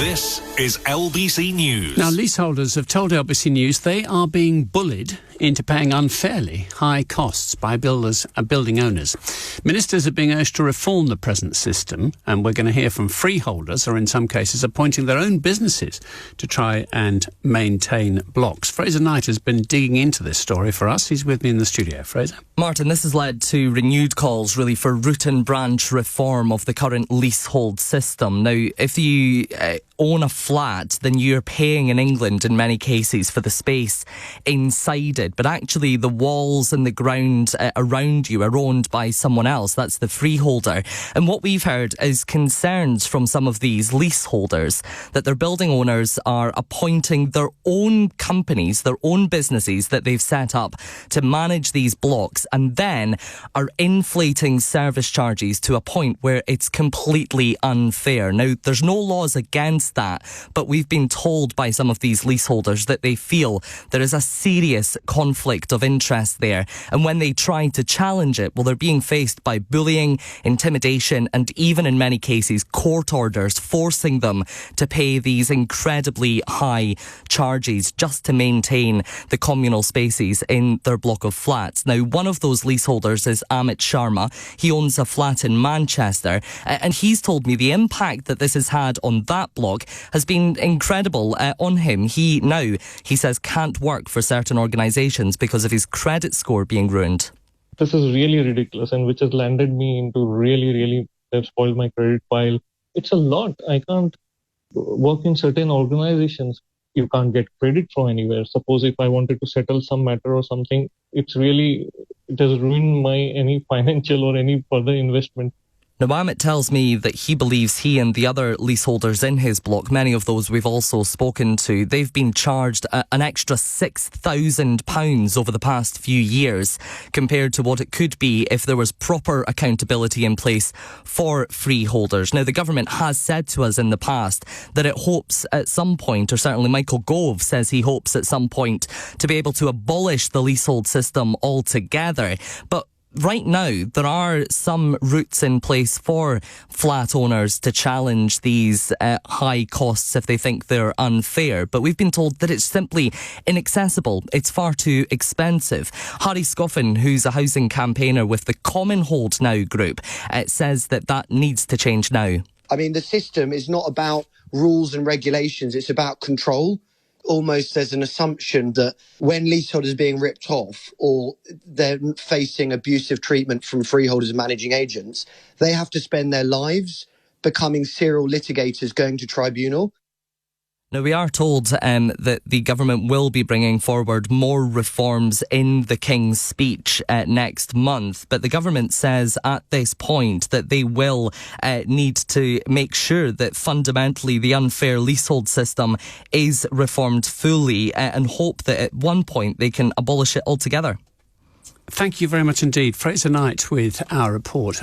This is LBC News. Now, leaseholders have told LBC News they are being bullied into paying unfairly high costs by building owners. Ministers are being urged to reform the present system, and we're going to hear from freeholders, or in some cases appointing their own businesses to try and maintain blocks. Fraser Knight has been digging into this story for us. He's with me in the studio. Fraser. Martin, this has led to renewed calls really for root and branch reform of the current leasehold system. Now, if you own a flat, then you're paying in England in many cases for the space inside it. But actually the walls and the ground around you are owned by someone else. That's the freeholder. And what we've heard is concerns from some of these leaseholders that their building owners are appointing their own companies, their own businesses that they've set up to manage these blocks, and then are inflating service charges to a point where it's completely unfair. Now, there's no laws against that, but we've been told by some of these leaseholders that they feel there is a serious conflict of interest there. And when they try to challenge it, well, they're being faced by bullying, intimidation, and even in many cases, court orders forcing them to pay these incredibly high charges just to maintain the communal spaces in their block of flats. Now, one of those leaseholders is Amit Sharma. He owns a flat in Manchester, and he's told me the impact that this has had on that block has been incredible on him. He says, can't work for certain organisations because of his credit score being ruined. This is really ridiculous, and which has landed me into really, they've spoiled my credit file. It's a lot. I can't work in certain organizations. You can't get credit from anywhere. Suppose if I wanted to settle some matter or something, it has ruined my any financial or any further investment. Now, Amit tells me that he believes he and the other leaseholders in his block, many of those we've also spoken to, they've been charged an extra £6,000 over the past few years compared to what it could be if there was proper accountability in place for freeholders. Now, the government has said to us in the past that it hopes at some point, or certainly Michael Gove says he hopes at some point, to be able to abolish the leasehold system altogether. But right now, there are some routes in place for flat owners to challenge these high costs if they think they're unfair. But we've been told that it's simply inaccessible. It's far too expensive. Harry Scoffin, who's a housing campaigner with the Commonhold Now group, says that needs to change now. I mean, the system is not about rules and regulations. It's about control. Almost there's an assumption that when leaseholders are being ripped off or they're facing abusive treatment from freeholders and managing agents, they have to spend their lives becoming serial litigators going to tribunal. Now, we are told that the government will be bringing forward more reforms in the King's speech next month, but the government says at this point that they will need to make sure that fundamentally the unfair leasehold system is reformed fully and hope that at one point they can abolish it altogether. Thank you very much indeed. Fraser Knight with our report.